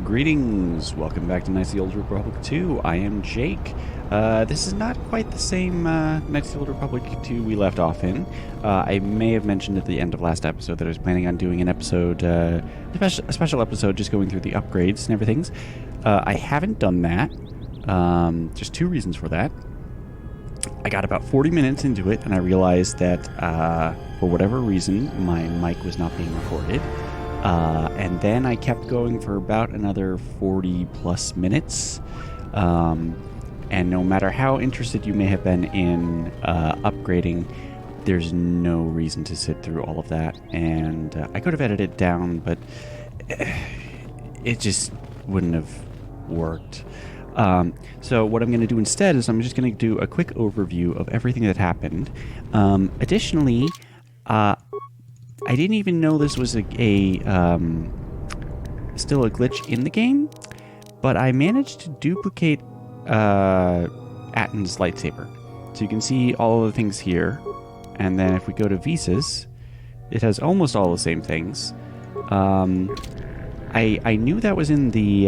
Greetings, welcome back to Knights of the Old Republic 2. I am Jake. This is not quite the same Knights of the Old Republic 2 we left off in. I may have mentioned at the end of last episode that I was planning on doing an episode, a special episode just going through the upgrades and everything. I haven't done that. Just two reasons for that. I got about 40 minutes into it and I realized that for whatever reason my mic was not being recorded. And then I kept going for about another 40 plus minutes. And no matter how interested you may have been in upgrading, there's no reason to sit through all of that. And I could have edited it down, but it just wouldn't have worked. So what I'm going to do instead is I'm just going to do a quick overview of everything that happened. Additionally, I didn't even know this was still a glitch in the game, but I managed to duplicate Atton's lightsaber. So you can see all of the things here, and then if we go to Visas, it has almost all the same things. I knew that was in the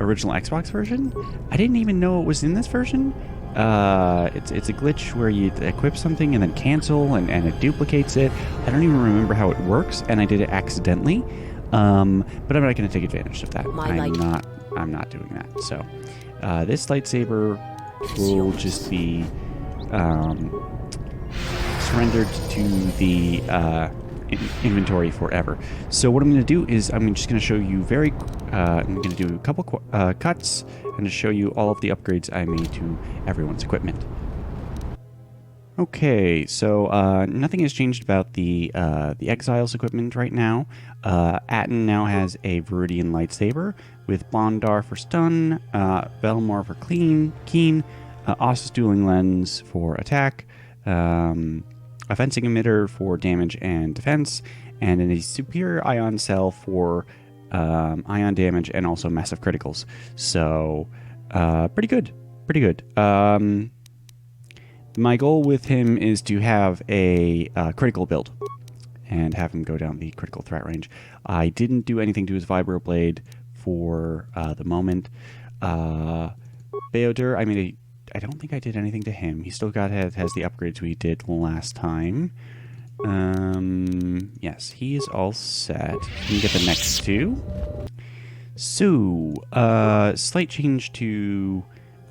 original Xbox version. I didn't even know it was in this version. It's a glitch where you equip something and then cancel and it duplicates it. I don't even remember how it works, and I did it accidentally. But I'm not going to take advantage of that. I'm not doing that. So this lightsaber will just be surrendered to the inventory forever. So what I'm going to do is I'm just going to show you I'm going to do a couple cuts and to show you all of the upgrades I made to everyone's equipment. Okay, so nothing has changed about the Exiles equipment right now. Atton now has a Viridian lightsaber with Bondar for stun, Velmar for keen, Ossus dueling lens for attack, a fencing emitter for damage and defense, and a superior ion cell for ion damage and also massive criticals. So pretty good. My goal with him is to have a critical build and have him go down the critical threat range. I didn't do anything to his vibroblade for the moment. Beodur, I don't think I did anything to him. He still has the upgrades we did last time. Yes, he is all set. You can get the next two. So, slight change to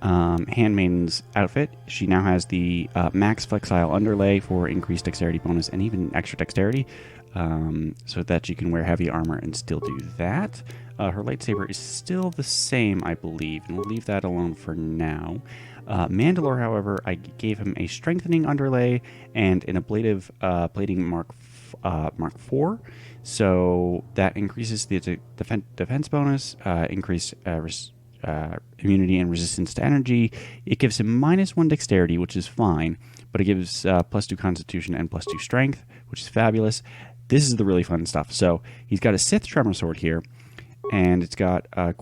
Handmaiden's outfit. She now has the max flexile underlay for increased dexterity bonus and even extra dexterity, so that she can wear heavy armor and still do that. Her lightsaber is still the same, I believe, and we'll leave that alone for now. Mandalore, however, I gave him a strengthening underlay and an ablative plating Mark 4, so that increases the defense bonus, increased immunity and resistance to energy. It gives him -1 dexterity, which is fine, but it gives +2 constitution and +2 strength, which is fabulous. This is the really fun stuff. So he's got a Sith Tremor Sword here, and it's got a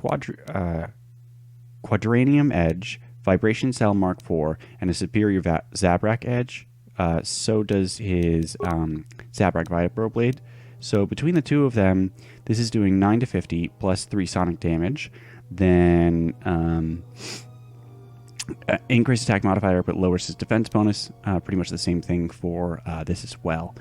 Quadranium Edge, Vibration Cell Mark 4, and a superior Zabrak Edge. So does his Zabrak Vibroblade. So between the two of them, this is doing 9 to 50 plus 3 sonic damage. Then increased attack modifier but lowers his defense bonus. Pretty much the same thing for this as well.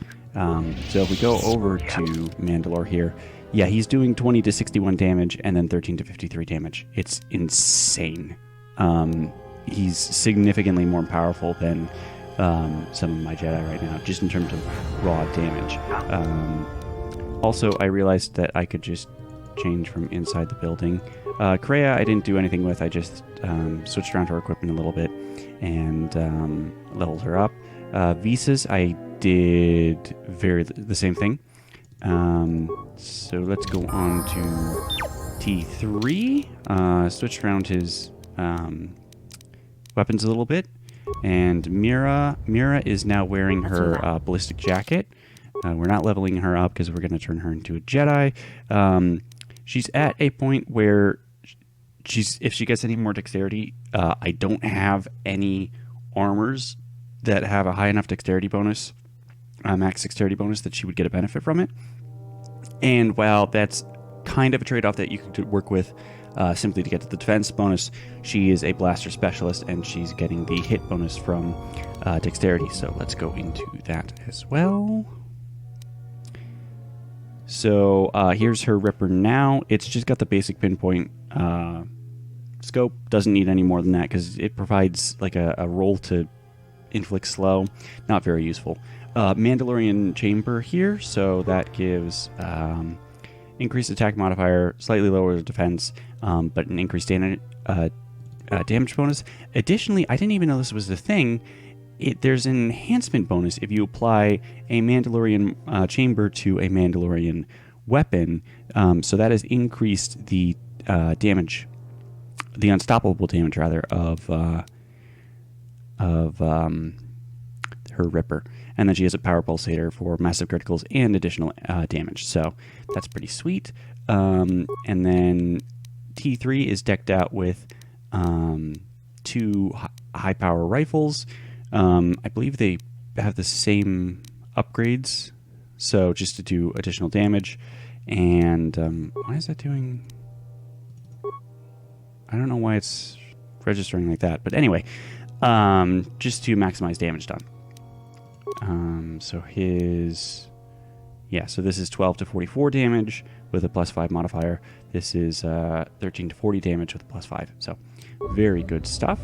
So if we go over to Mandalore here, yeah, he's doing 20 to 61 damage and then 13 to 53 damage. It's insane. He's significantly more powerful than some of my Jedi right now, just in terms of raw damage. Also, I realized that I could just change from inside the building. Kreia, I didn't do anything with. I just switched around her equipment a little bit and leveled her up. Visas, I did the same thing. So let's go on to T3. Switched around his weapons a little bit. And Mira is now wearing her ballistic jacket. We're not leveling her up because we're going to turn her into a Jedi. She's at a point where if she gets any more dexterity, I don't have any armors that have a high enough dexterity bonus, max dexterity bonus, that she would get a benefit from it. And while that's kind of a trade-off that you could work with simply to get to the defense bonus. She is a blaster specialist, and she's getting the hit bonus from dexterity. So let's go into that as well. So here's her Ripper now. It's just got the basic pinpoint scope. Doesn't need any more than that because it provides like a roll to inflict slow. Not very useful. Mandalorian Chamber here, so that gives increased attack modifier, slightly lower defense, but an increased damage bonus. Additionally, I didn't even know this was a thing. There's an enhancement bonus if you apply a Mandalorian chamber to a Mandalorian weapon. So that has increased the damage, the unstoppable damage rather, of her Ripper. And then she has a power pulsator for massive criticals and additional damage. So that's pretty sweet. And then T3 is decked out with 2 high power rifles. I believe they have the same upgrades, so just to do additional damage. And why is that doing? I don't know why it's registering like that, but anyway, just to maximize damage done. So so this is 12 to 44 damage with a +5 modifier. This is 13 to 40 damage with a +5. So very good stuff.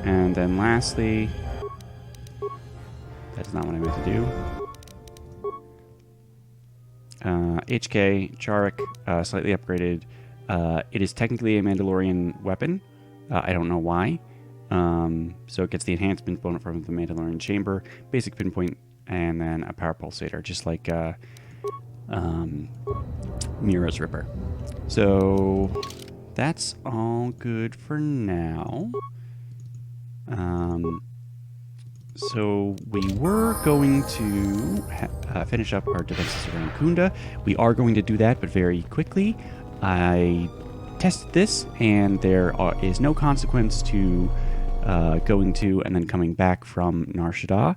And then lastly, that's not what I meant to do. HK Charek, slightly upgraded. It is technically a Mandalorian weapon. I don't know why. So it gets the enhancement bonus from the Mandalorian Chamber, basic pinpoint, and then a power pulsator, just like Mira's Ripper. So that's all good for now. So we were going to finish up our defenses around Khoonda. We are going to do that, but very quickly. I tested this, and there is no consequence to going to and then coming back from Nar Shaddaa,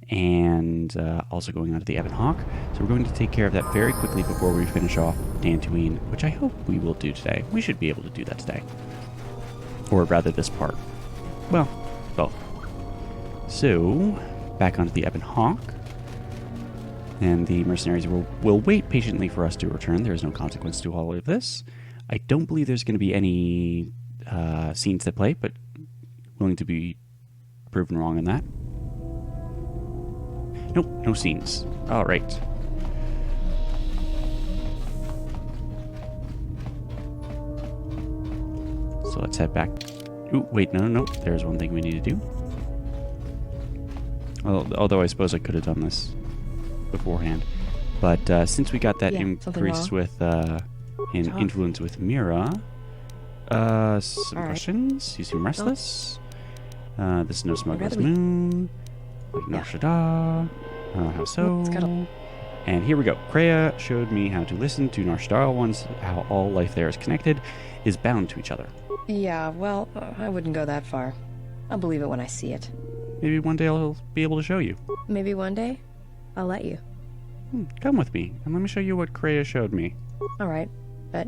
and also going on to the Ebon Hawk. So we're going to take care of that very quickly before we finish off Dantooine, which I hope we will do today. We should be able to do that today. Or rather, this part. Well, both. So, back onto the Ebon Hawk. And the mercenaries will wait patiently for us to return. There is no consequence to all of this. I don't believe there's going to be any scenes that play, but willing to be proven wrong on that. Nope, no scenes. All right. So let's head back. Ooh, wait, no. There's one thing we need to do. Well, although I suppose I could have done this beforehand. But since we got that increase with in influence with Mira, some questions? You seem restless. This is no smuggler's moon. Nar Shaddaa. How so? And here we go. Kreia showed me how to listen to Nar Shaddaa once, how all life there is connected, is bound to each other. Yeah, well, I wouldn't go that far. I'll believe it when I see it. Maybe one day I'll be able to show you. Maybe one day? I'll let you. Come with me, and let me show you what Kreia showed me. Alright, but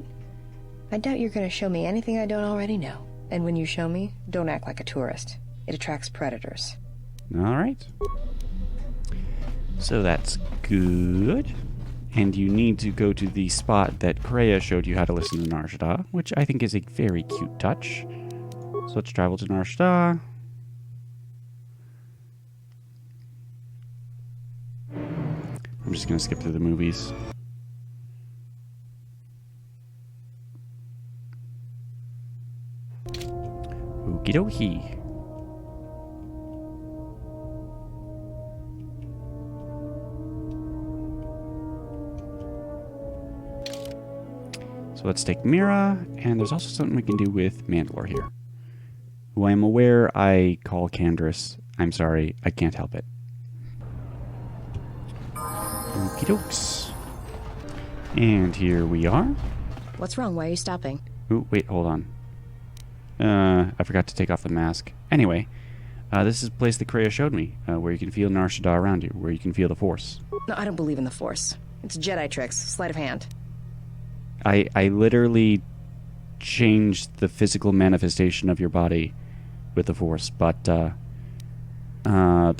I doubt you're going to show me anything I don't already know. And when you show me, don't act like a tourist. It attracts predators. Alright. So that's good. And you need to go to the spot that Kreia showed you how to listen to Nar Shaddaa, which I think is a very cute touch. So let's travel to Nar Shaddaa. I'm just going to skip through the movies. Okie dokie. So let's take Mira, and there's also something we can do with Mandalore here, who I am aware I call Candrass. I'm sorry, I can't help it. Okie dokes. And here we are. What's wrong? Why are you stopping? Ooh, wait, hold on. I forgot to take off the mask. Anyway, This is a place that Kreia showed me, where you can feel Nar Shaddaa around you, where you can feel the Force. No, I don't believe in the Force. It's Jedi tricks, sleight of hand. I literally changed the physical manifestation of your body with the Force, but the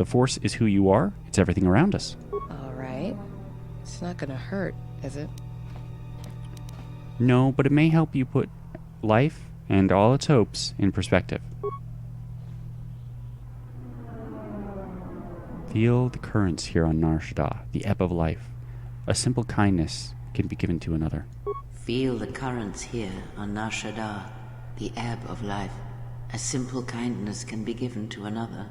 Force is who you are. It's everything around us. All right. It's not gonna hurt, is it? No, but it may help you put life and all its hopes in perspective. Feel the currents here on Nar Shaddaa, the ebb of life. A simple kindness can be given to another. Feel the currents here on Nar Shaddaa, the ebb of life. A simple kindness can be given to another.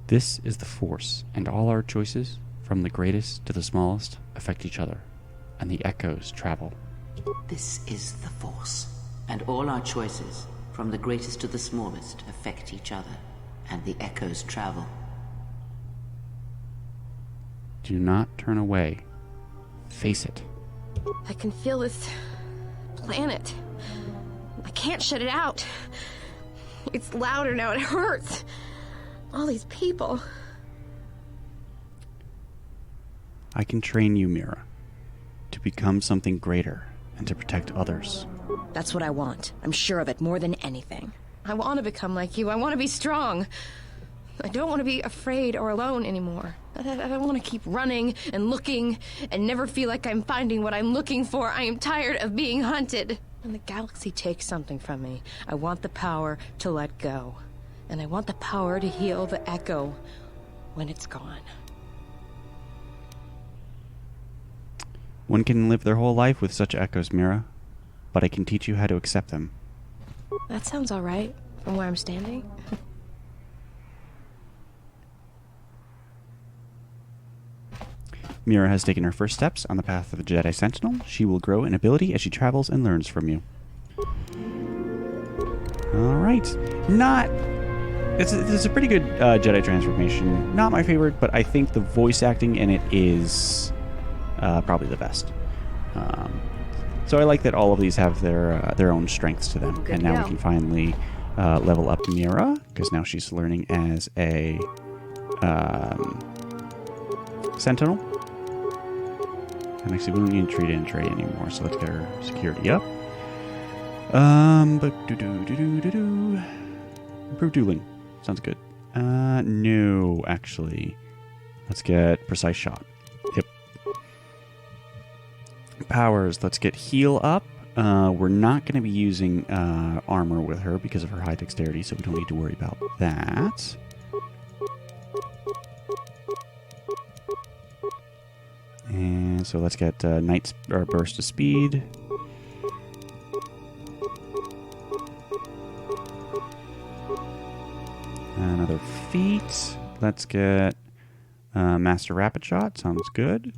This is the Force, and all our choices, from the greatest to the smallest, affect each other, and the echoes travel. This is the Force, and all our choices, from the greatest to the smallest, affect each other, and the echoes travel. Do not turn away. Face it. I can feel this planet. I can't shut it out. It's louder now, it hurts. All these people. I can train you, Mira, to become something greater and to protect others. That's what I want. I'm sure of it more than anything. I want to become like you. I want to be strong. I don't want to be afraid or alone anymore. I want to keep running and looking and never feel like I'm finding what I'm looking for. I am tired of being hunted. When the galaxy takes something from me, I want the power to let go. And I want the power to heal the echo when it's gone. One can live their whole life with such echoes, Mira, but I can teach you how to accept them. That sounds all right from where I'm standing. Mira has taken her first steps on the path of the Jedi Sentinel. She will grow in ability as she travels and learns from you. Alright. It's a pretty good Jedi transformation. Not my favorite, but I think the voice acting in it is probably the best. So I like that all of these have their own strengths to them. Good and to now go. we can finally level up Mira, because now she's learning as a Sentinel. And actually, we don't need Tree and Trey anymore, so let's get her security up. But improve dueling. Sounds good. No, actually. Let's get precise shot. Yep. Powers, let's get heal up. We're not going to be using armor with her because of her high dexterity, so we don't need to worry about that. And so let's get burst of speed. Another feat. Let's get master rapid shot. Sounds good.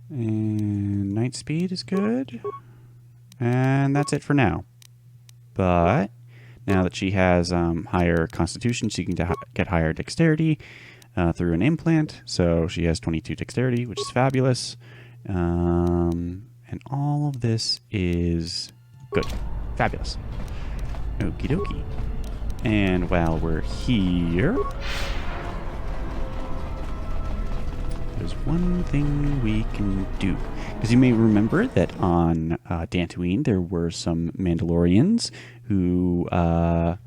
And night speed is good. And that's it for now. But now that she has higher constitution, she can get higher dexterity through an implant. So she has 22 dexterity, which is fabulous. And all of this is good. Fabulous. Okie dokie. And while we're here, there's one thing we can do. Because you may remember that on Dantooine, there were some Mandalorians who, what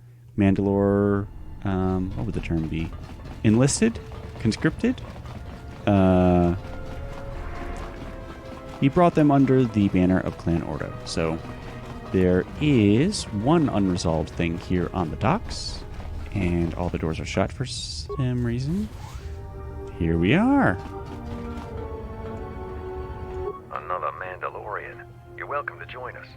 would the term be? Enlisted? Conscripted? He brought them under the banner of Clan Ordo. So there is one unresolved thing here on the docks, and all the doors are shut for some reason. Here we are. Another Mandalorian. You're welcome to join us.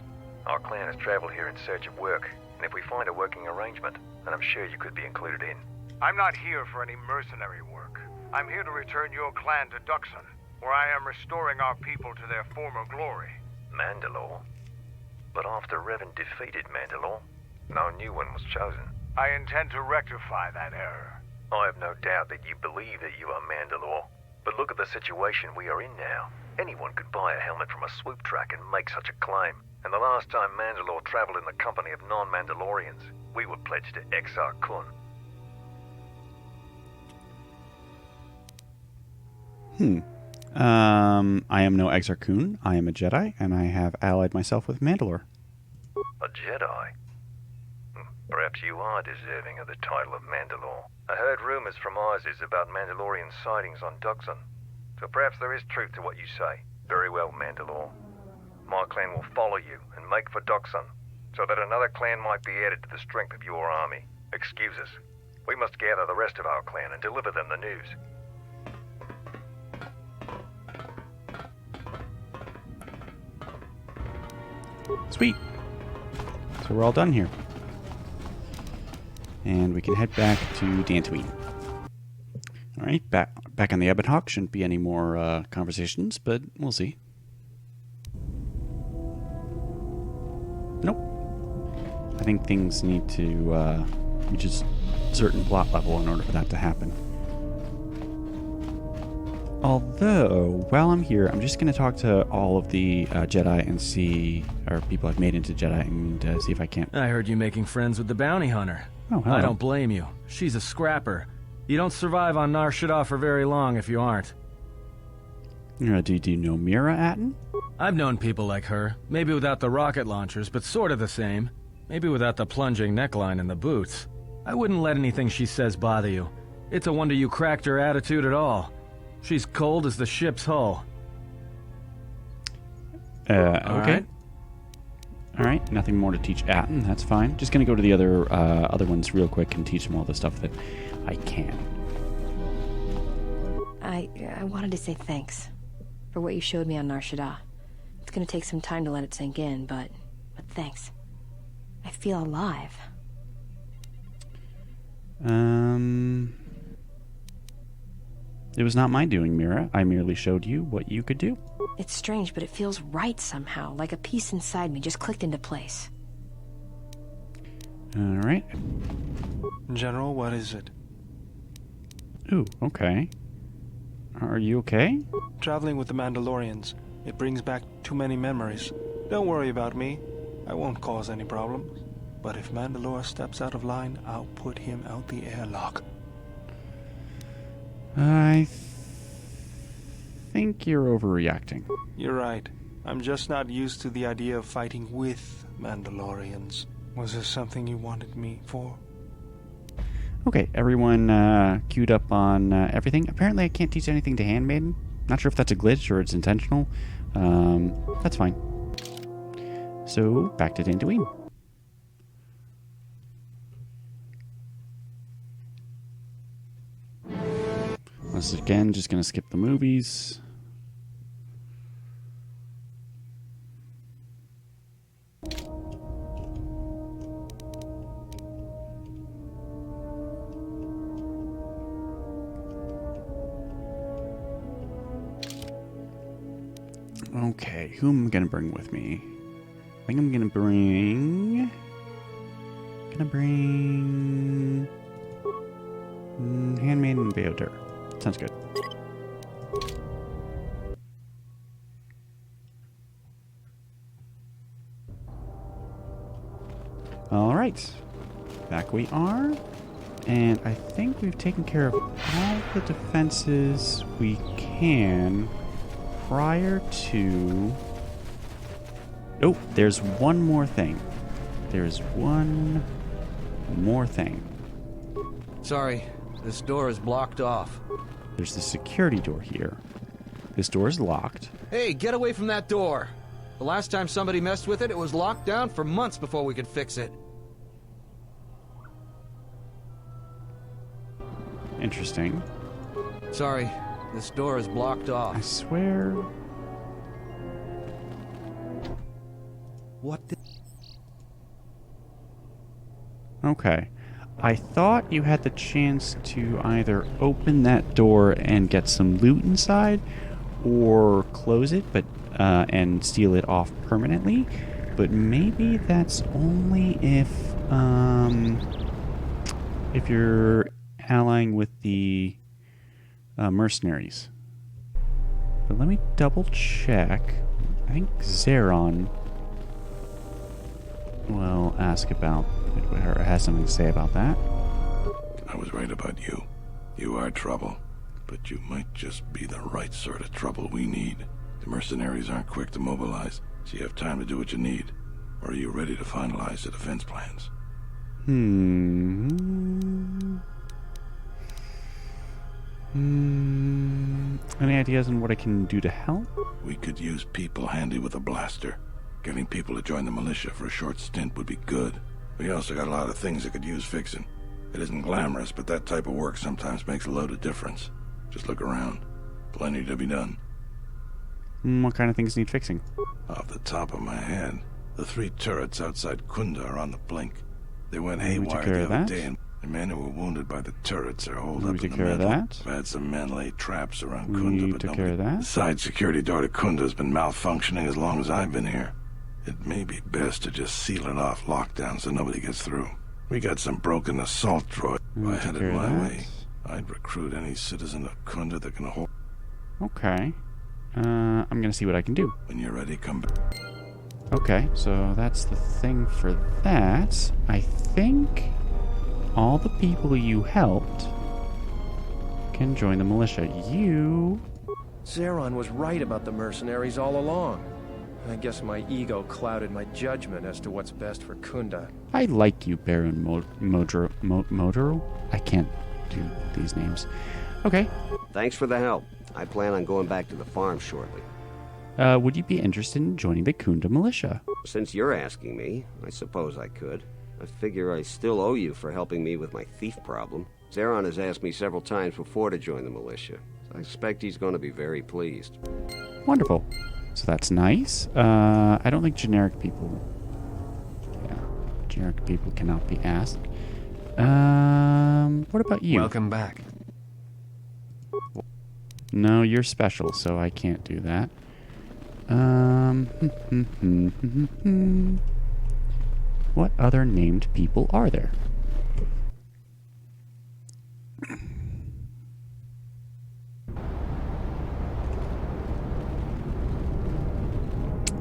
Our clan has traveled here in search of work, and if we find a working arrangement, then I'm sure you could be included in. I'm not here for any mercenary work. I'm here to return your clan to Duxon, where I am restoring our people to their former glory. Mandalore? But after Revan defeated Mandalore, no new one was chosen. I intend to rectify that error. I have no doubt that you believe that you are Mandalore, but look at the situation we are in now. Anyone could buy a helmet from a swoop track and make such a claim. And the last time Mandalore traveled in the company of non-Mandalorians, we were pledged to exile Khoon. I am no Exar Khoon. I am a Jedi, and I have allied myself with Mandalore. A Jedi? Perhaps you are deserving of the title of Mandalore. I heard rumors from Isis about Mandalorian sightings on Duxon. So perhaps there is truth to what you say. Very well, Mandalore. My clan will follow you and make for Duxon, so that another clan might be added to the strength of your army. Excuse us. We must gather the rest of our clan and deliver them the news. Sweet. So we're all done here. And we can head back to Dantooine. Alright, back on the Ebon Hawk. Shouldn't be any more conversations, but we'll see. Nope. I think things need to reach a certain plot level in order for that to happen. Although, while I'm here, I'm just going to talk to all of the Jedi and see, or people I've made into Jedi, and see if I can't. I heard you making friends with the bounty hunter. Oh, hello. I don't blame you. She's a scrapper. You don't survive on Nar Shaddaa for very long if you aren't. Do you know Mira Atten? I've known people like her. Maybe without the rocket launchers, but sort of the same. Maybe without the plunging neckline and the boots. I wouldn't let anything she says bother you. It's a wonder you cracked her attitude at all. She's cold as the ship's hull. Okay. Alright, nothing more to teach Atten, that's fine. Just gonna go to the other ones real quick and teach them all the stuff that I can. I wanted to say thanks for what you showed me on Nar Shaddaa. It's gonna take some time to let it sink in, but thanks. I feel alive. It was not my doing, Mira. I merely showed you what you could do. It's strange, but it feels right somehow, like a piece inside me just clicked into place. Alright. General, what is it? Ooh, okay. Are you okay? Traveling with the Mandalorians. It brings back too many memories. Don't worry about me. I won't cause any problems. But if Mandalore steps out of line, I'll put him out the airlock. I think you're overreacting. You're right. I'm just not used to the idea of fighting with Mandalorians. Was there something you wanted me for? Okay, everyone queued up on everything. Apparently I can't teach anything to Handmaiden. Not sure if that's a glitch or it's intentional. That's fine. So, back to Dantooine. Once again, just going to skip the movies. Okay, who am I going to bring with me? I think I'm going to bring... Handmaiden and Beodur. Sounds good. Alright. Back we are. And I think we've taken care of all the defenses we can prior to... Oh, there's one more thing. There's one more thing. Sorry, this door is blocked off. There's the security door here. This door is locked. Hey, get away from that door! The last time somebody messed with it, it was locked down for months before we could fix it. Interesting. Sorry, this door is blocked I off. swear... What the... Okay. I thought you had the chance to either open that door and get some loot inside, or close it, but and seal it off permanently. But maybe that's only if you're allying with the mercenaries. But let me double check. I think Zeron will ask about It has something to say about that. I was right about you. You are trouble. But you might just be the right sort of trouble we need. The mercenaries aren't quick to mobilize, so you have time to do what you need. Or are you ready to finalize the defense plans? Any ideas on what I can do to help? We could use people handy with a blaster. Getting people to join the militia for a short stint would be good. We also got a lot of things that could use fixing. It isn't glamorous, but that type of work sometimes makes a load of difference. Just look around. Plenty to be done. What kind of things need fixing? Off the top of my head, the 3 turrets outside Khoonda are on the blink. They went haywire the other day, and the men who were wounded by the turrets are holed up in the middle. I've had some men lay traps around Khoonda, but the side security door to Khoonda has been malfunctioning as long as I've been here. It may be best to just seal it off lockdown so nobody gets through. We got some broken assault droids. If I had it my way, I'd recruit any citizen of Khoonda that can hold. Okay. I'm gonna see what I can do. When you're ready, come back. Okay, so that's the thing for that. I think all the people you helped can join the militia. You... Zeron was right about the mercenaries all along. I guess my ego clouded my judgment as to what's best for Khoonda. I like you, Baron Modro. I can't do these names. Okay. Thanks for the help. I plan on going back to the farm shortly. Would you be interested in joining the Khoonda militia? Since you're asking me, I suppose I could. I figure I still owe you for helping me with my thief problem. Zeron has asked me several times before to join the militia. I expect he's going to be very pleased. Wonderful. So that's nice. I don't think generic people... Yeah, generic people cannot be asked. What about you? Welcome back. No, you're special, so I can't do that. What other named people are there?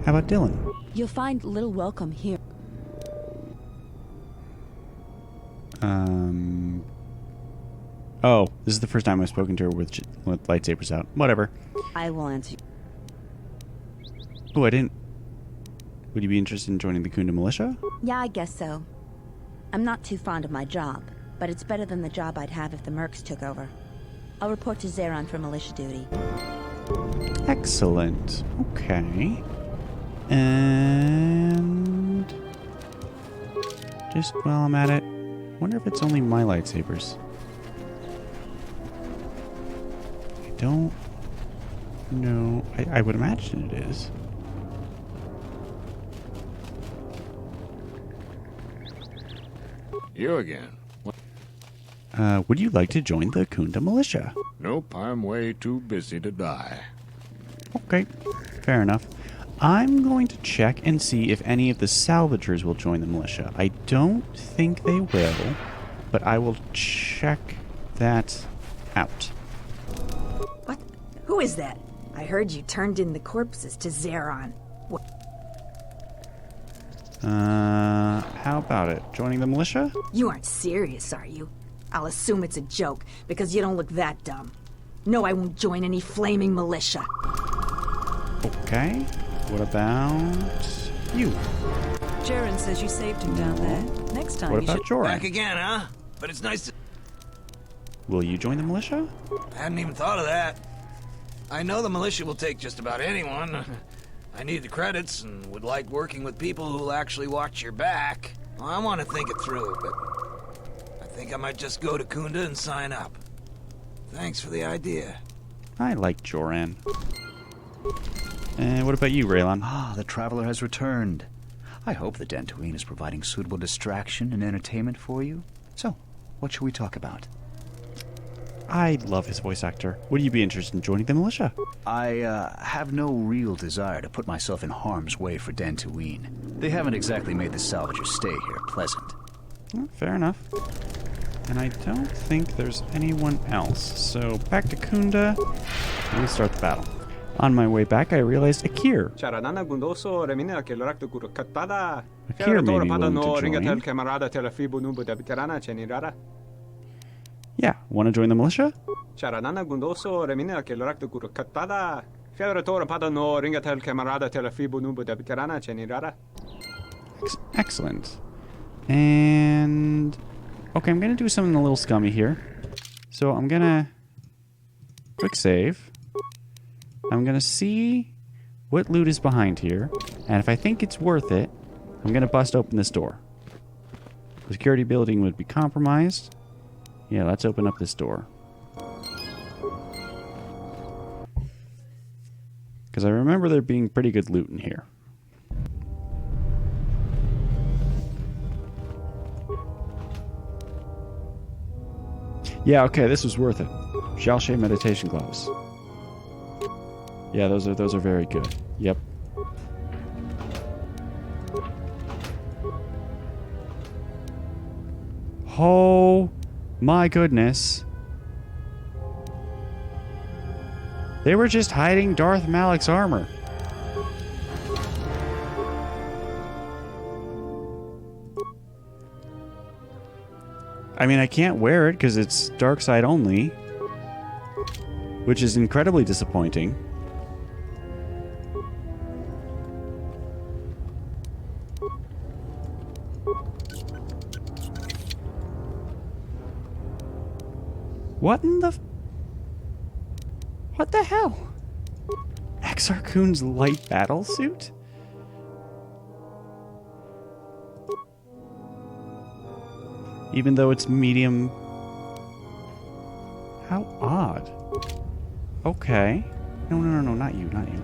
How about Dylan? You'll find little welcome here. Oh, this is the first time I've spoken to her with lightsabers out. Whatever. I will answer. Oh, I didn't... Would you be interested in joining the Khoonda militia? Yeah, I guess so. I'm not too fond of my job, but it's better than the job I'd have if the Mercs took over. I'll report to Zeron for militia duty. Excellent. Okay. And... just while I'm at it, wonder if it's only my lightsabers. I don't know. I would imagine it is. You again. Would you like to join the Khoonda militia? Nope, I'm way too busy to die. Okay, fair enough. I'm going to check and see if any of the salvagers will join the militia. I don't think they will, but I will check that out. What? Who is that? I heard you turned in the corpses to Zeron. What? How about it? Joining the militia? You aren't serious, are you? I'll assume it's a joke, because you don't look that dumb. No, I won't join any flaming militia. Okay. What about you? Jaren says you saved him down there. Next time What you about should... Joran? Back again, huh? But it's nice to... Will you join the militia? I hadn't even thought of that. I know the militia will take just about anyone. I need the credits and would like working with people who'll actually watch your back. Well, I want to think it through, but I think I might just go to Khoonda and sign up. Thanks for the idea. I like Joran. And what about you, Raylan? Ah, the Traveler has returned. I hope the Dantooine is providing suitable distraction and entertainment for you. So, what should we talk about? I love his voice actor. Would you be interested in joining the militia? I have no real desire to put myself in harm's way for Dantooine. They haven't exactly made the salvagers stay here pleasant. Well, fair enough. And I don't think there's anyone else. So back to Khoonda. And we start the battle. On my way back, I realized Akir. Akir may be willing to join. Yeah, want to join the militia? Excellent. And... okay, I'm going to do something a little scummy here. So I'm going to... quick save. I'm going to see what loot is behind here. And if I think it's worth it, I'm going to bust open this door. The security building would be compromised. Yeah, let's open up this door. Because I remember there being pretty good loot in here. Yeah, okay, this was worth it. Xiaoshe meditation gloves. Yeah, those are very good. Yep. Oh my goodness. They were just hiding Darth Malik's armor. I mean, I can't wear it because it's dark side only, which is incredibly disappointing. What in the... what the hell? Exar Khoon's light battle suit? Even though it's medium... how odd. Okay. No, not you, not you.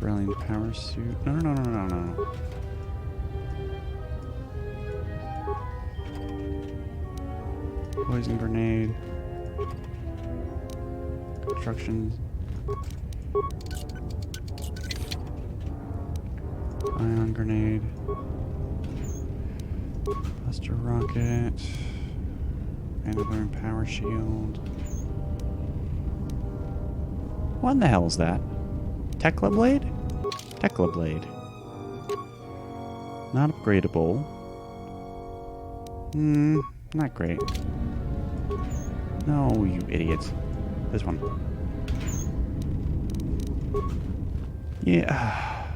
Brilliant power suit. No. Poison grenade. Construction. Ion grenade. Buster rocket. Vanguard power shield. What in the hell is that? Tekla blade? Tekla blade. Not upgradable. Not great. No, you idiot. This one. Yeah.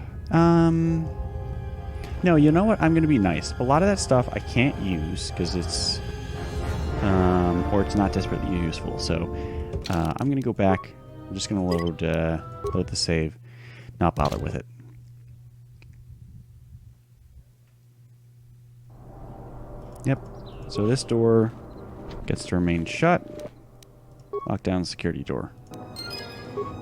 No, you know what? I'm gonna be nice. A lot of that stuff I can't use because it's or it's not desperately useful. So I'm gonna go back. I'm just gonna load the save. Not bother with it. Yep. So this door gets to remain shut. Lock down the security door.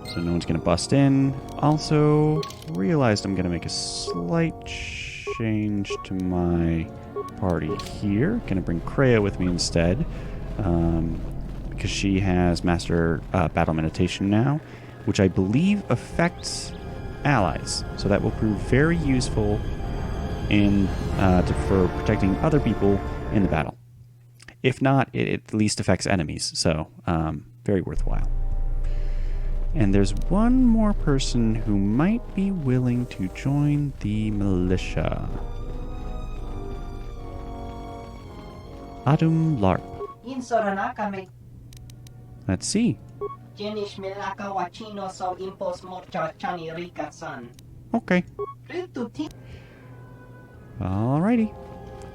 So no one's going to bust in. Also, realized I'm going to make a slight change to my party here. Going to bring Kreia with me instead. Because she has Master Battle Meditation now. Which I believe affects allies. So that will prove very useful in for protecting other people in the battle. If not, it at least affects enemies, so very worthwhile. And there's one more person who might be willing to join the militia. Adum Larp. Let's see. Okay. Alrighty.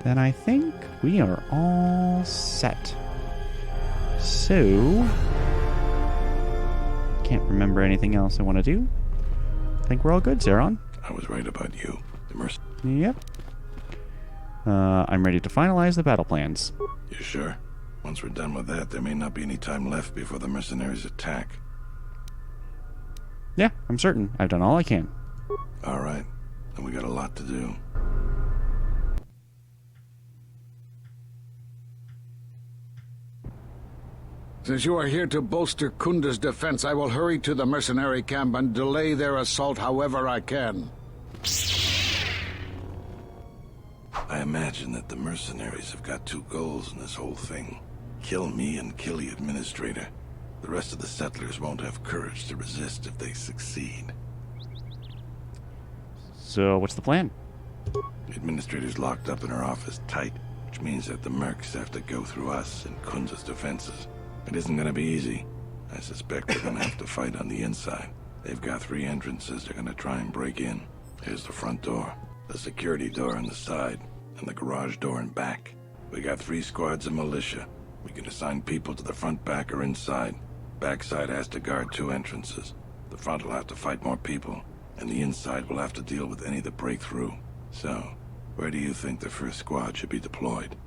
Then I think we are all set. So... can't remember anything else I want to do. I think we're all good, Zeron. I was right about you. The Yep. I'm ready to finalize the battle plans. You sure? Once we're done with that, there may not be any time left before the mercenaries attack. Yeah, I'm certain. I've done all I can. Alright. Then we got a lot to do. Since you are here to bolster Khoonda's defense, I will hurry to the mercenary camp and delay their assault however I can. I imagine that the mercenaries have got two goals in this whole thing. Kill me and kill the administrator. The rest of the settlers won't have courage to resist if they succeed. So, what's the plan? The administrator's locked up in her office tight, which means that the mercs have to go through us and Khoonda's defenses. It isn't gonna be easy. I suspect they're gonna have to fight on the inside. They've got 3 entrances they're gonna try and break in. Here's the front door, the security door on the side, and the garage door in back. We got 3 squads of militia. We can assign people to the front, back, or inside. Backside has to guard 2 entrances. The front will have to fight more people, and the inside will have to deal with any that break through. So, where do you think the first squad should be deployed?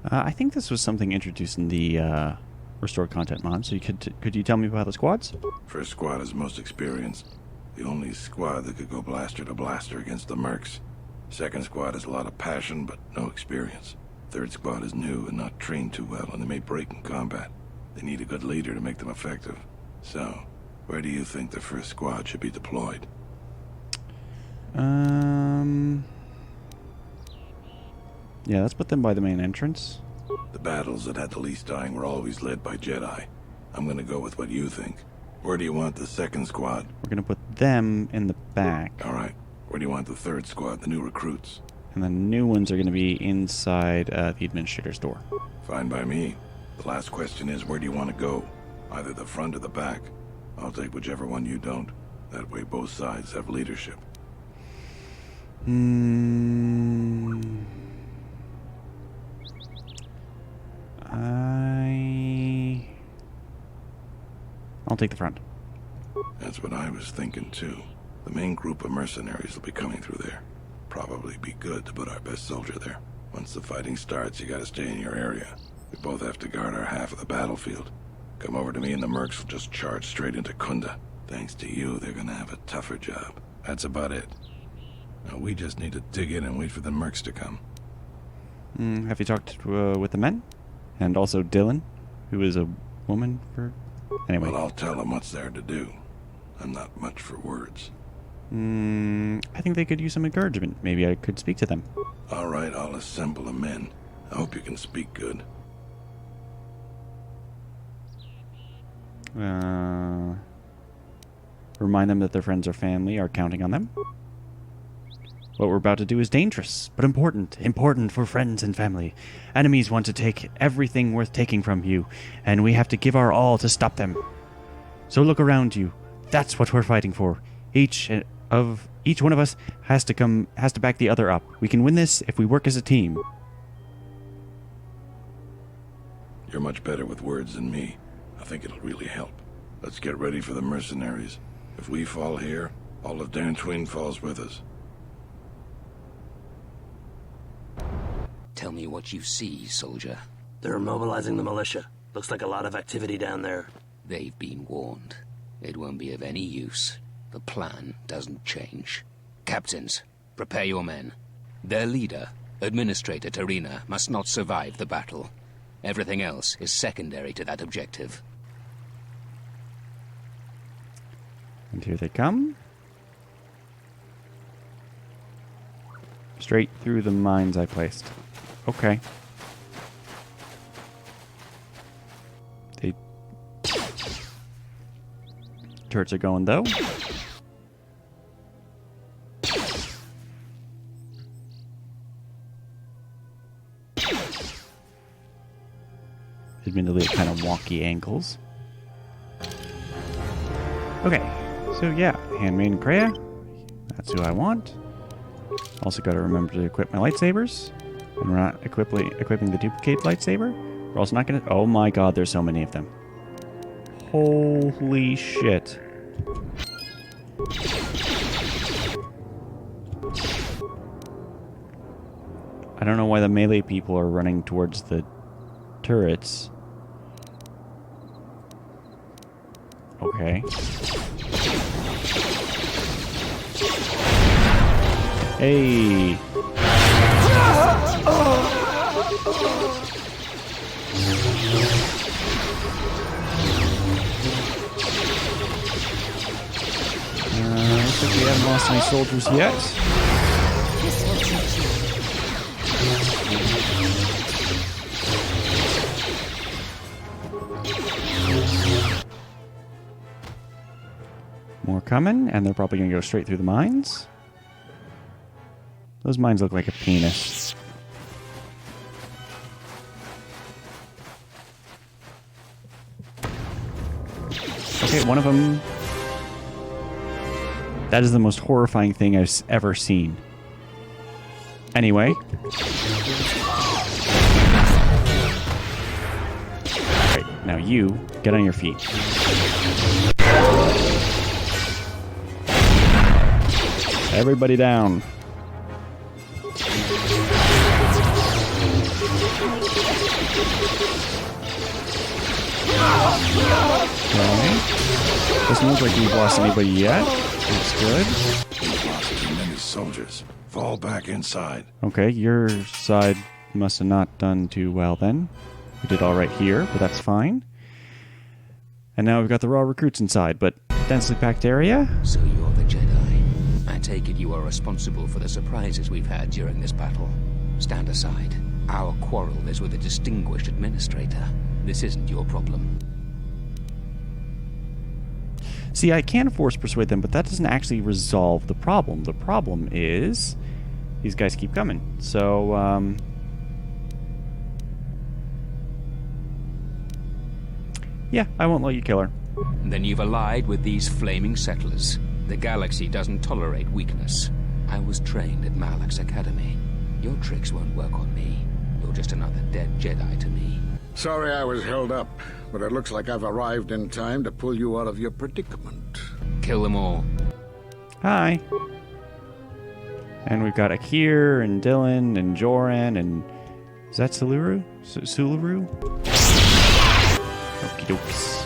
I think this was something introduced in the restored content mod. So could you tell me about the squads? First squad is most experienced. The only squad that could go blaster to blaster against the mercs. Second squad has a lot of passion, but no experience. Third squad is new and not trained too well, and they may break in combat. They need a good leader to make them effective. So, where do you think the first squad should be deployed? Yeah, let's put them by the main entrance. The battles that had the least dying were always led by Jedi. I'm gonna go with what you think. Where do you want the second squad? We're gonna put them in the back. Alright. Where do you want the third squad, the new recruits? And the new ones are gonna be inside the administrator's door. Fine by me. The last question is, where do you want to go? Either the front or the back. I'll take whichever one you don't. That way both sides have leadership. I'll take the front. That's what I was thinking too. The main group of mercenaries will be coming through there. Probably be good to put our best soldier there. Once the fighting starts, you gotta stay in your area. We both have to guard our half of the battlefield. Come over to me and the mercs will just charge straight into Khoonda. Thanks to you, they're gonna have a tougher job. That's about it. Now we just need to dig in and wait for the mercs to come. Have you talked with the men? And also Dylan, who is a woman for... Anyway. Well, I'll tell them what's there to do. I'm not much for words. I think they could use some encouragement. Maybe I could speak to them. Alright, I'll assemble the men. I hope you can speak good. Remind them that their friends or family are counting on them. What we're about to do is dangerous, but important. Important for friends and family. Enemies want to take everything worth taking from you, and we have to give our all to stop them. So look around you. That's what we're fighting for. Each one of us has to back the other up. We can win this if we work as a team. You're much better with words than me. I think it'll really help. Let's get ready for the mercenaries. If we fall here, all of Dantooine falls with us. Tell me what you see, soldier. They're mobilizing the militia. Looks like a lot of activity down there. They've been warned. It won't be of any use. The plan doesn't change. Captains, prepare your men. Their leader, Administrator Tarina, must not survive the battle. Everything else is secondary to that objective. And here they come. Straight through the mines I placed. Okay. Turrets are going though. Admittedly, kind of wonky angles. Okay, so yeah, Handmaiden Kreia. That's who I want. Also got to remember to equip my lightsabers. And we're not equipping the duplicate lightsaber. We're also not going to... Oh my god, there's so many of them. Holy shit. I don't know why the melee people are running towards the turrets. Okay. Hey! lost any soldiers yet. This will teach you. More coming, and they're probably going to go straight through the mines. Those mines look like a penis. Okay, one of them... That is the most horrifying thing I've ever seen. Anyway. Alright, now you, get on your feet. Everybody down. Okay. Doesn't look like we've lost anybody yet. That's good. We've lost too many soldiers. Fall back inside. Okay, your side must have not done too well then. We did alright here, but that's fine. And now we've got the raw recruits inside, but densely packed area? So you're the Jedi. I take it you are responsible for the surprises we've had during this battle. Stand aside. Our quarrel is with a distinguished administrator. This isn't your problem. See, I can force persuade them, but that doesn't actually resolve the problem. The problem is these guys keep coming. So, yeah, I won't let you kill her. Then you've allied with these flaming settlers. The galaxy doesn't tolerate weakness. I was trained at Malak's Academy. Your tricks won't work on me. You're just another dead Jedi to me. Sorry I was held up, but it looks like I've arrived in time to pull you out of your predicament. Kill them all. Hi. And we've got Akir and Dylan and Joran and... Is that Suluru? Suluru? Okie dokes.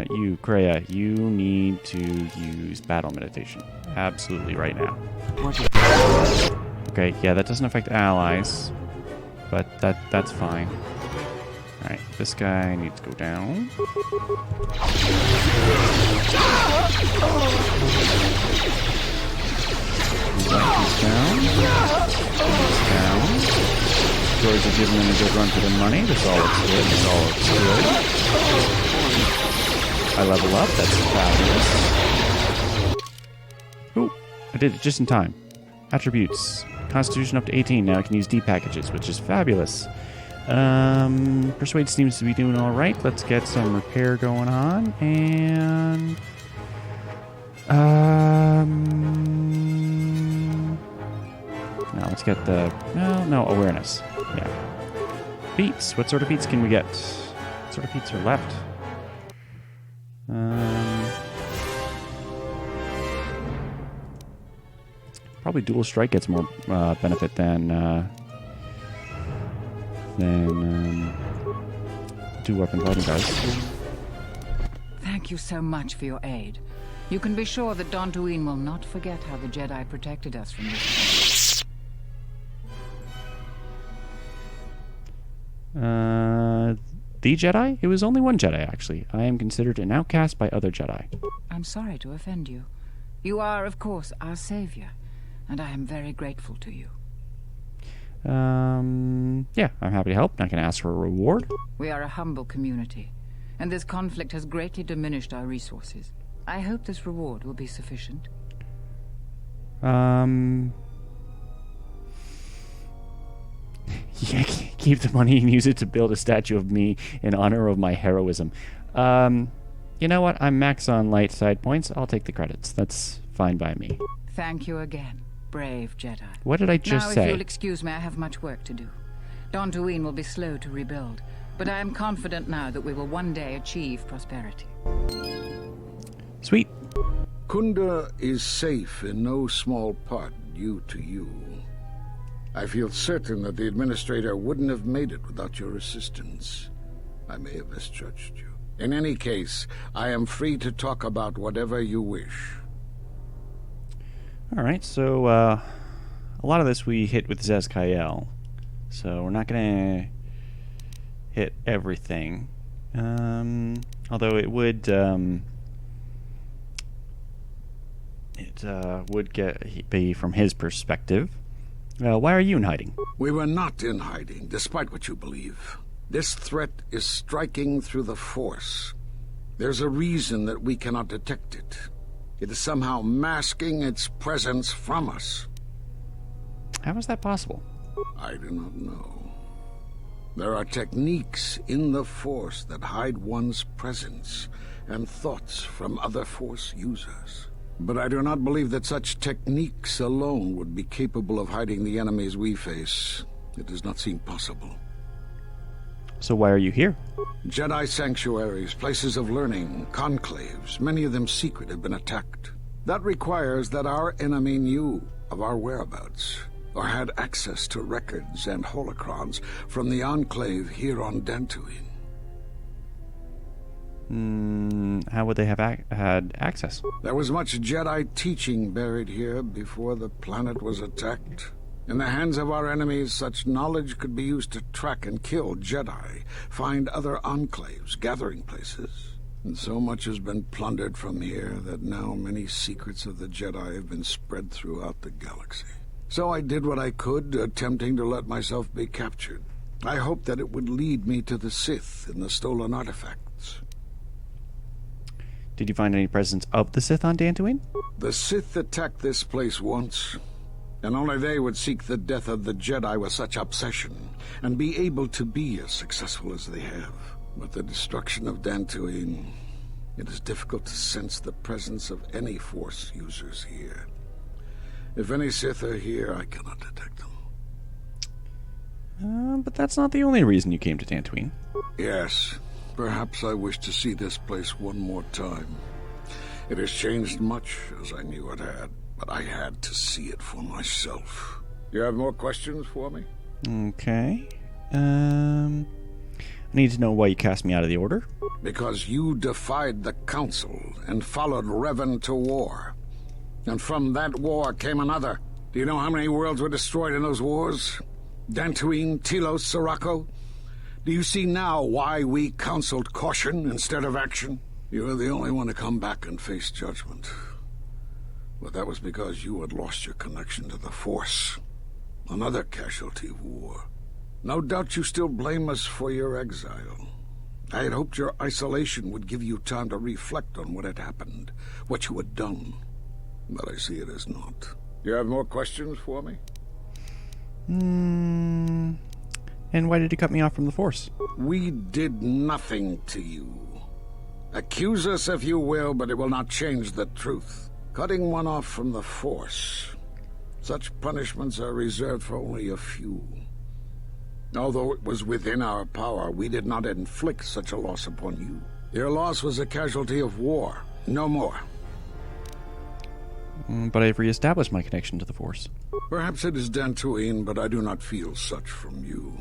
You, Kreia, you need to use battle meditation. Absolutely right now. Okay, yeah, that doesn't affect allies. But that's fine. Alright, this guy needs to go down. He's down. He's down. Droids are giving them a good run for their money. This all looks good. This all looks good. I level up. That's fabulous. Ooh, I did it just in time. Attributes. Constitution up to 18. Now I can use D packages, which is fabulous. Persuade seems to be doing alright. Let's get some repair going on. And... now let's get the... No, awareness. Yeah. Feats. What sort of feats can we get? What sort of feats are left? Probably dual strike gets more benefit than two-weapon fighting does. Thank you so much for your aid. You can be sure that Dantooine will not forget how the Jedi protected us from this. The Jedi? It was only one Jedi, actually. I am considered an outcast by other Jedi. I'm sorry to offend you. You are, of course, our savior, and I am very grateful to you. Yeah, I'm happy to help. I can ask for a reward. We are a humble community, and this conflict has greatly diminished our resources. I hope this reward will be sufficient. Yeah, keep the money and use it to build a statue of me in honor of my heroism. You know what? I'm max on light side points. I'll take the credits. That's fine by me. Thank you again, brave Jedi. What did I just say? Now, if you'll excuse me, I have much work to do. Dantooine will be slow to rebuild, but I am confident now that we will one day achieve prosperity. Sweet. Khoonda is safe in no small part due to you. I feel certain that the Administrator wouldn't have made it without your assistance. I may have misjudged you. In any case, I am free to talk about whatever you wish. Alright, so a lot of this we hit with Zez-Kyle. So we're not going to hit everything. Although it would it would be from his perspective. Why are you in hiding? We were not in hiding, despite what you believe. This threat is striking through the Force. There's a reason that we cannot detect it. It is somehow masking its presence from us. How is that possible? I do not know. There are techniques in the Force that hide one's presence and thoughts from other Force users. But I do not believe that such techniques alone would be capable of hiding the enemies we face. It does not seem possible. So why are you here? Jedi sanctuaries, places of learning, conclaves, many of them secret, have been attacked. That requires that our enemy knew of our whereabouts, or had access to records and holocrons from the Enclave here on Dantooine. How would they have had access? There was much Jedi teaching buried here before the planet was attacked. In the hands of our enemies, such knowledge could be used to track and kill Jedi, find other enclaves, gathering places. And so much has been plundered from here that now many secrets of the Jedi have been spread throughout the galaxy. So I did what I could, attempting to let myself be captured. I hoped that it would lead me to the Sith and the stolen artifacts. Did you find any presence of the Sith on Dantooine? The Sith attacked this place once, and only they would seek the death of the Jedi with such obsession, and be able to be as successful as they have. With the destruction of Dantooine, it is difficult to sense the presence of any Force users here. If any Sith are here, I cannot detect them. But that's not the only reason you came to Dantooine. Yes. Perhaps I wish to see this place one more time. It has changed much, as I knew it had, but I had to see it for myself. You have more questions for me? Okay. I need to know why you cast me out of the Order. Because you defied the Council and followed Revan to war. And from that war came another. Do you know how many worlds were destroyed in those wars? Dantooine, Telos, Sirocco? Do you see now why we counseled caution instead of action? You were the only one to come back and face judgment. But that was because you had lost your connection to the Force. Another casualty of war. No doubt you still blame us for your exile. I had hoped your isolation would give you time to reflect on what had happened, what you had done. But I see it as not. You have more questions for me? And why did you cut me off from the Force? We did nothing to you. Accuse us if you will, but it will not change the truth. Cutting one off from the Force. Such punishments are reserved for only a few. Although it was within our power, we did not inflict such a loss upon you. Your loss was a casualty of war, no more. But I've reestablished my connection to the Force. Perhaps it is Dantooine, but I do not feel such from you.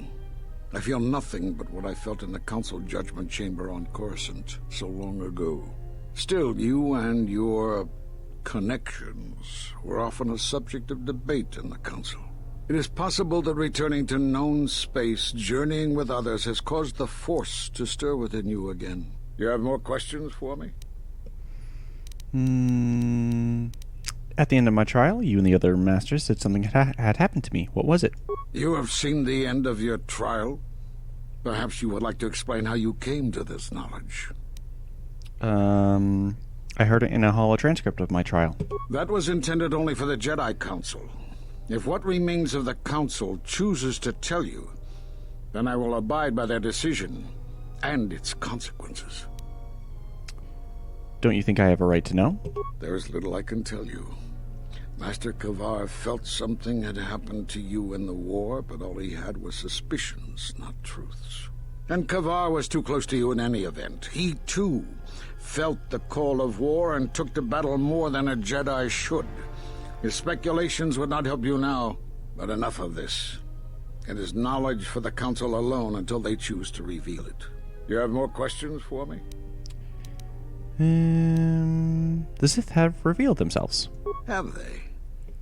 I feel nothing but what I felt in the Council Judgment Chamber on Coruscant so long ago. Still, you and your connections were often a subject of debate in the Council. It is possible that returning to known space, journeying with others, has caused the Force to stir within you again. You have more questions for me? At the end of my trial, you and the other masters said something had happened to me. What was it? You have seen the end of your trial. Perhaps you would like to explain how you came to this knowledge. I heard it in a holo transcript of my trial. That was intended only for the Jedi Council. If what remains of the Council chooses to tell you, then I will abide by their decision and its consequences. Don't you think I have a right to know? There is little I can tell you. Master Kavar felt something had happened to you in the war, but all he had was suspicions, not truths. And Kavar was too close to you in any event. He, too, felt the call of war and took to battle more than a Jedi should. His speculations would not help you now, but enough of this. It is knowledge for the Council alone until they choose to reveal it. You have more questions for me? The Sith have revealed themselves. Have they?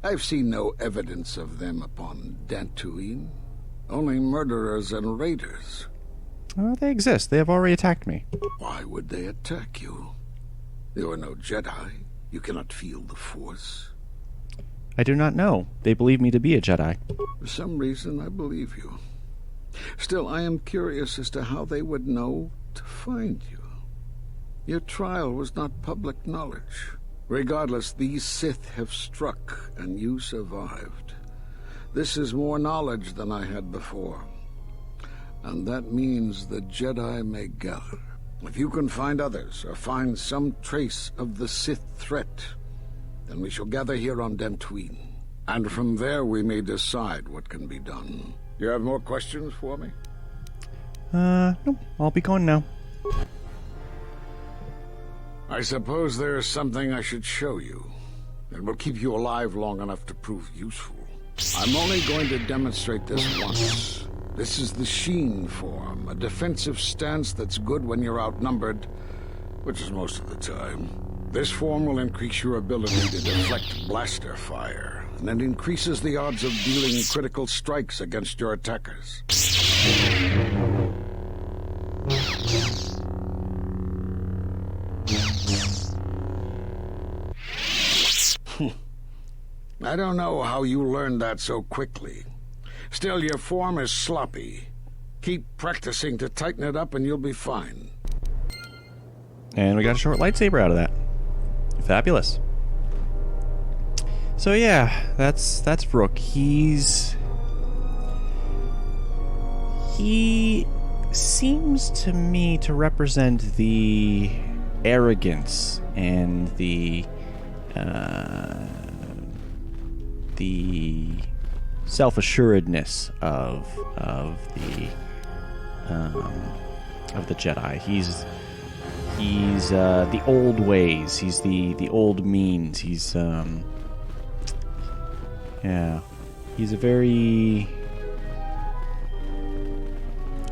I've seen no evidence of them upon Dantooine. Only murderers and raiders. Well, they exist. They have already attacked me. Why would they attack you? There were no Jedi. You cannot feel the Force? I do not know. They believe me to be a Jedi. For some reason, I believe you. Still, I am curious as to how they would know to find you. Your trial was not public knowledge. Regardless, these Sith have struck, and you survived. This is more knowledge than I had before. And that means the Jedi may gather. If you can find others, or find some trace of the Sith threat, then we shall gather here on Dantooine. And from there we may decide what can be done. You have more questions for me? Nope. I'll be going now. I suppose there is something I should show you. It will keep you alive long enough to prove useful. I'm only going to demonstrate this once. This is the Sheen form, a defensive stance that's good when you're outnumbered, which is most of the time. This form will increase your ability to deflect blaster fire, and it increases the odds of dealing critical strikes against your attackers. I don't know how you learned that so quickly. Still, your form is sloppy. Keep practicing to tighten it up and you'll be fine. And we got a short lightsaber out of that. Fabulous. So yeah, that's Rook. He seems to me to represent the arrogance and the self-assuredness of the Jedi. He's the old ways. He's the old means. He's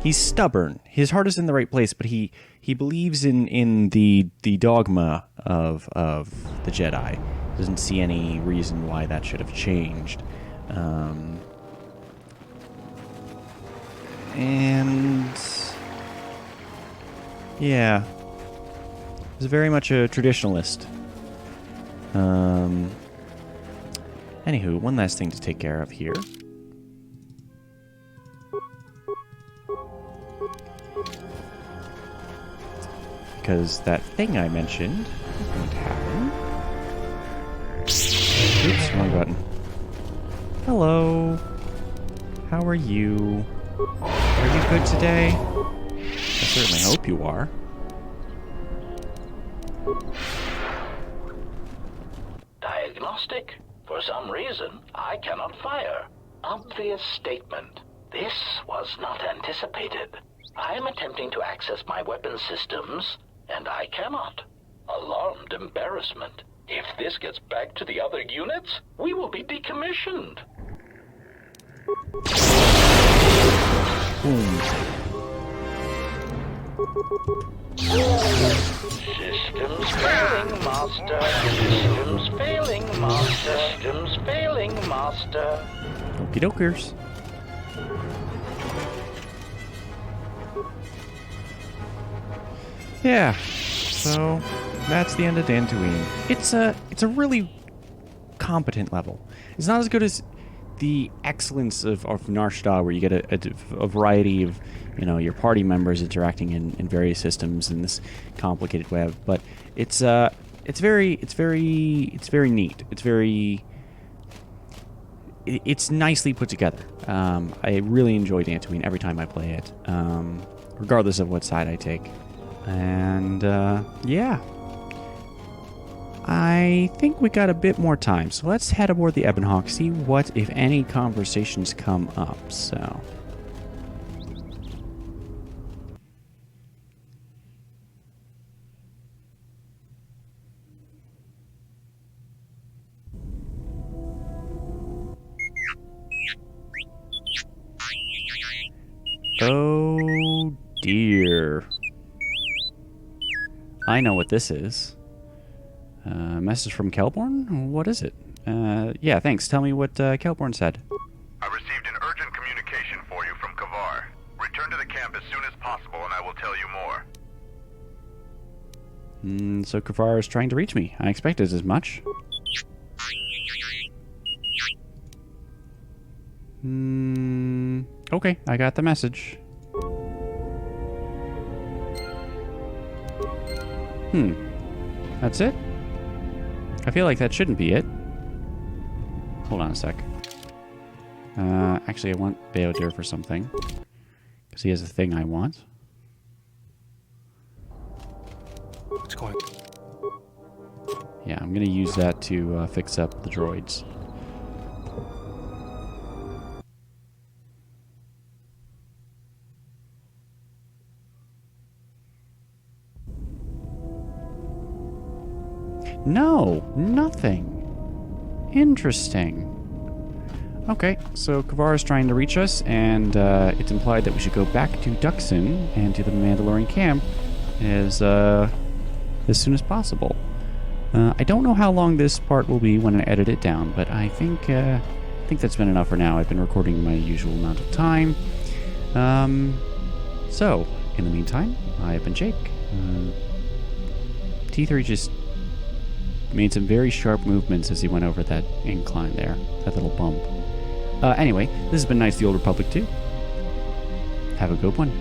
he's stubborn. His heart is in the right place, but he believes in the dogma of the Jedi. Doesn't see any reason why that should have changed. And yeah, he's very much a traditionalist. Anywho, one last thing to take care of here. Because that thing I mentioned is going to happen. Oops, wrong button. Hello. How are you? Are you good today? I certainly hope you are. Diagnostic? For some reason, I cannot fire. Obvious statement. This was not anticipated. I am attempting to access my weapon systems, and I cannot. Alarmed embarrassment. If this gets back to the other units, we will be decommissioned. Boom. Systems failing, Master. Systems failing, Master. Systems failing, Master. Okie dokers. Yeah, so that's the end of Dantooine. It's a really competent level. It's not as good as the excellence of Nar Shaddaa, where you get a variety of, you know, your party members interacting in various systems in this complicated web. But it's very neat. It's nicely put together. I really enjoy Dantooine every time I play it, regardless of what side I take. And yeah, I think we got a bit more time, so let's head aboard the Ebonhawk, see what, if any, conversations come up. So oh dear. I know what this is. Message from Kelborn? What is it? Yeah, thanks. Tell me what Kelborn said. I received an urgent communication for you from Kavar. Return to the camp as soon as possible and I will tell you more. So KOTOR is trying to reach me. I expected as much. Okay, I got the message. That's it? I feel like that shouldn't be it. Hold on a sec. Actually, I want Adare for something. Because he has a thing I want. What's going on? Yeah, I'm going to use that to fix up the droids. No, nothing. Interesting. Okay, so KOTOR is trying to reach us, and it's implied that we should go back to Dantooine and to the Mandalorian camp as soon as possible. I don't know how long this part will be when I edit it down, but I think that's been enough for now. I've been recording my usual amount of time. So, in the meantime, I've been Jake. T3 just made some very sharp movements as he went over that incline there, that little bump. Anyway, this has been Knights of the Old Republic 2. Have a good one.